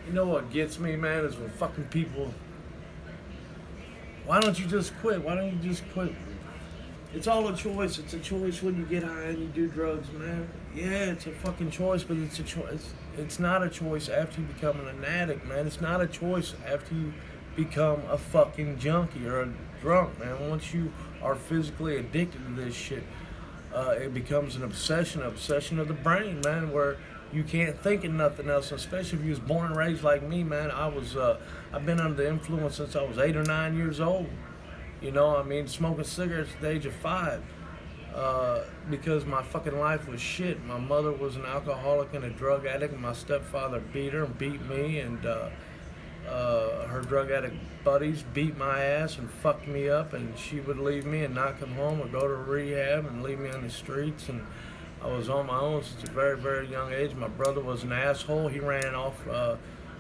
You know what gets me, man, is when fucking people. Why don't you just quit? Why don't you just quit? It's all a choice. It's a choice when you get high and you do drugs, man. Yeah, it's a fucking choice, but it's a choice. It's not a choice after you become an addict, man. It's not a choice after you become a fucking junkie or a drunk, man. Once you are physically addicted to this shit, it becomes an obsession of the brain, man, where you can't think of nothing else. Especially if you was born and raised like me, man. I've been under the influence since I was 8 or 9 years old. You know, I mean, smoking cigarettes at the age of 5. Because my fucking life was shit. My mother was an alcoholic and a drug addict, and my stepfather beat her and beat me, and her drug addict buddies beat my ass and fucked me up, and she would leave me and not come home or go to rehab and leave me on the streets. And I was on my own since a very, very young age. My brother was an asshole. He ran off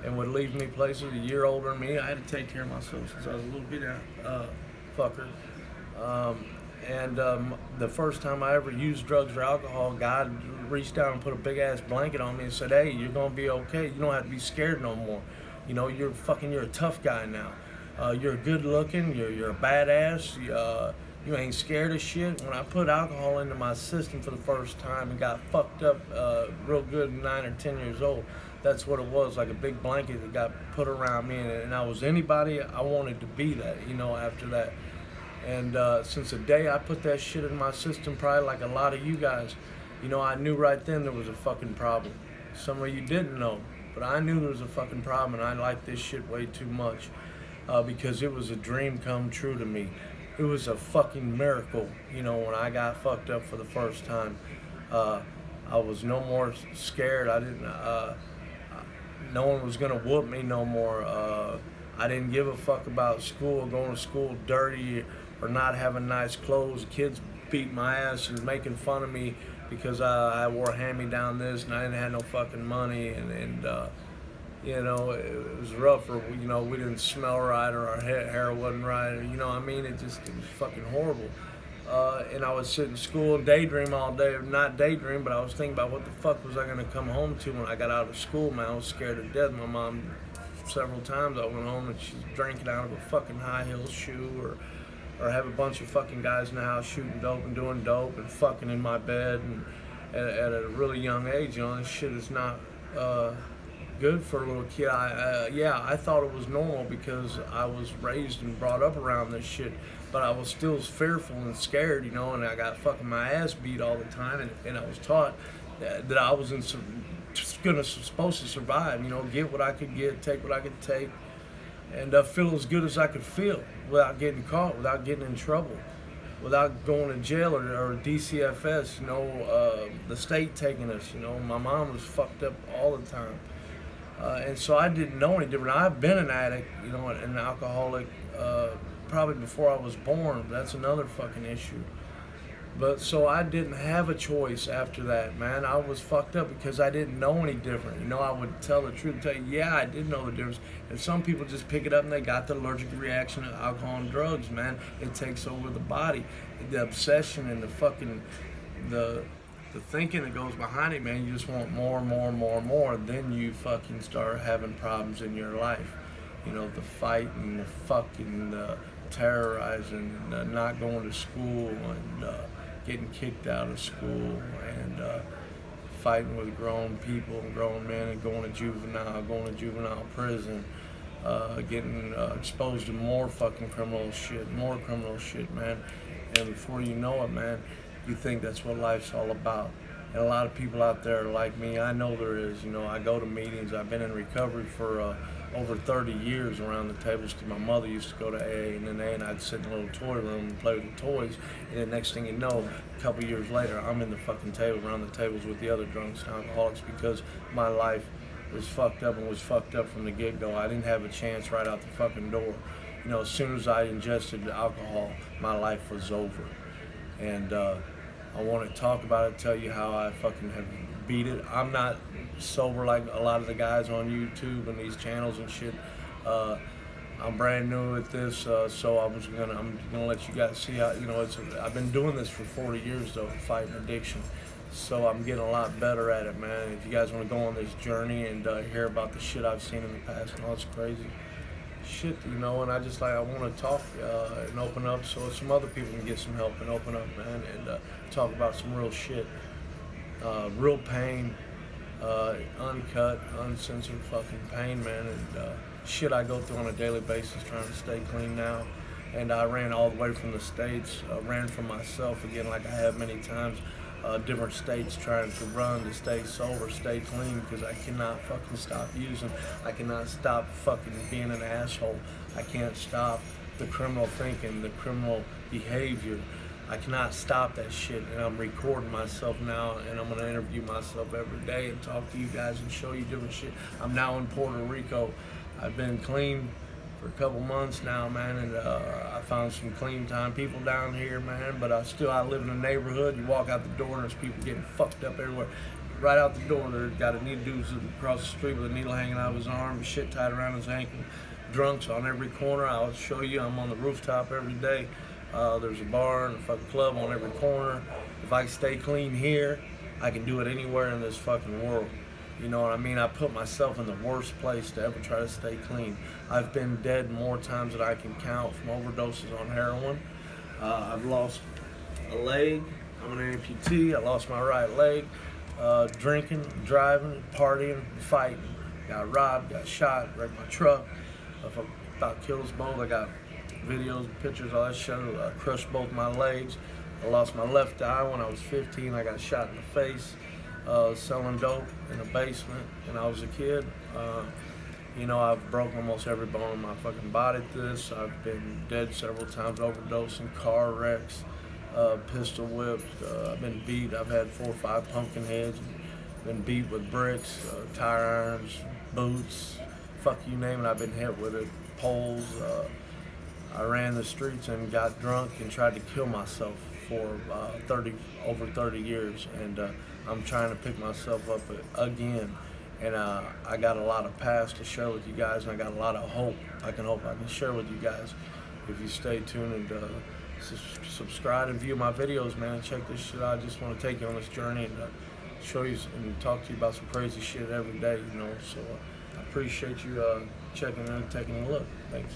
and would leave me places a year older than me. I had to take care of myself since I was a little bit fucker. And the first time I ever used drugs or alcohol, God reached down and put a big ass blanket on me and said, "Hey, you're gonna be okay. You don't have to be scared no more. You know, you're a tough guy now. You're good looking. You're a badass. You ain't scared of shit." When I put alcohol into my system for the first time and got fucked up real good at 9 or 10 years old, that's what it was, like a big blanket that got put around me, and I was anybody I wanted to be that, you know, after that. And since the day I put that shit in my system, probably like a lot of you guys, you know, I knew right then there was a fucking problem. Some of you didn't know, but I knew there was a fucking problem, and I liked this shit way too much because it was a dream come true to me. It was a fucking miracle, you know, when I got fucked up for the first time. I was no more scared. No one was gonna whoop me no more. I didn't give a fuck about school, going to school dirty or not having nice clothes. Kids beat my ass and making fun of me because I wore hand-me-down this and I didn't have no fucking money, and you know, it was rough, or you know, we didn't smell right, or our hair wasn't right, or, you know what I mean? It was fucking horrible. And I would sit in school and daydream all day, or not daydream, but I was thinking about what the fuck was I gonna come home to when I got out of school, man. I was scared to death. My mom, several times I went home and she's drinking out of a fucking high heel shoe, or have a bunch of fucking guys in the house shooting dope and doing dope and fucking in my bed, and at a really young age, you know, this shit is not good for a little kid. I thought it was normal because I was raised and brought up around this shit, but I was still fearful and scared, you know, and I got fucking my ass beat all the time, and I was taught that I was supposed to survive, you know, get what I could get, take what I could take, and feel as good as I could feel without getting caught, without getting in trouble, without going to jail or DCFS, you know, the state taking us, you know. My mom was fucked up all the time. And so I didn't know any different. I've been an addict, you know, an alcoholic, probably before I was born. That's another fucking issue. But so I didn't have a choice after that, man. I was fucked up because I didn't know any different. You know, I would tell the truth, tell you, yeah, I did know the difference. And some people just pick it up and they got the allergic reaction to alcohol and drugs, man. It takes over the body. The obsession and the thinking that goes behind it, man. You just want more and more and more and more. Then you fucking start having problems in your life. You know, the fighting, the fucking terrorizing, and not going to school, and getting kicked out of school, and fighting with grown people and grown men, and going to juvenile prison, getting exposed to more fucking criminal shit, man. And before you know it, man, you think that's what life's all about. And a lot of people out there are like me. I know there is. You know, I go to meetings. I've been in recovery for over 30 years around the tables, because my mother used to go to AA and then AA, and I'd sit in a little toy room and play with the toys. And the next thing you know, a couple years later, I'm in the fucking table, around the tables with the other drunks and alcoholics, because my life was fucked up, and was fucked up from the get-go. I didn't have a chance right out the fucking door. You know, as soon as I ingested alcohol, my life was over. And I want to talk about it, tell you how I fucking have beat it. I'm not sober like a lot of the guys on YouTube and these channels and shit. I'm brand new at this, so I'm gonna let you guys see how, you know, I've been doing this for 40 years though, fighting addiction, So I'm getting a lot better at it, man. If you guys want to go on this journey and hear about the shit I've seen in the past and all this crazy shit, and I want to talk and open up so some other people can get some help and open up, man, and talk about some real shit, real pain, uncut, uncensored fucking pain, man, and shit I go through on a daily basis trying to stay clean now. And I ran all the way from the States, ran from myself again like I have many times, different states trying to run to stay sober, stay clean, because I cannot fucking stop using. I cannot stop fucking being an asshole. I can't stop the criminal thinking, the criminal behavior. I cannot stop that shit, and I'm recording myself now, and I'm gonna interview myself every day and talk to you guys and show you different shit. I'm now in Puerto Rico. I've been clean for a couple months now, man, and I found some clean time people down here, man, but I live in a neighborhood. You walk out the door and there's people getting fucked up everywhere. Right out the door, there's got a needle dude across the street with a needle hanging out of his arm, shit tied around his ankle. Drunks on every corner. I'll show you. I'm on the rooftop every day. There's a bar and a fucking club on every corner. If I stay clean here, I can do it anywhere in this fucking world. You know what I mean? I put myself in the worst place to ever try to stay clean. I've been dead more times than I can count from overdoses on heroin. I've lost a leg. I'm an amputee. I lost my right leg. Drinking, driving, partying, fighting. Got robbed, got shot, wrecked my truck. About killed us both. I got videos, pictures, all that shit. I crushed both my legs. I lost my left eye when I was 15. I got shot in the face. Selling dope in a basement when I was a kid. I've broken almost every bone in my fucking body through this. I've been dead several times, overdosing, car wrecks, pistol whipped. I've been beat. I've had 4 or 5 pumpkin heads. Been beat with bricks, tire irons, boots. Fuck you name it. I've been hit with it. Poles. I ran the streets and got drunk and tried to kill myself for over 30 years, and I'm trying to pick myself up again, and I got a lot of past to share with you guys, and I got a lot of hope I can share with you guys if you stay tuned and subscribe and view my videos, man. Check this shit out. I just want to take you on this journey and show you and talk to you about some crazy shit every day, so I appreciate you checking in and taking a look. Thanks.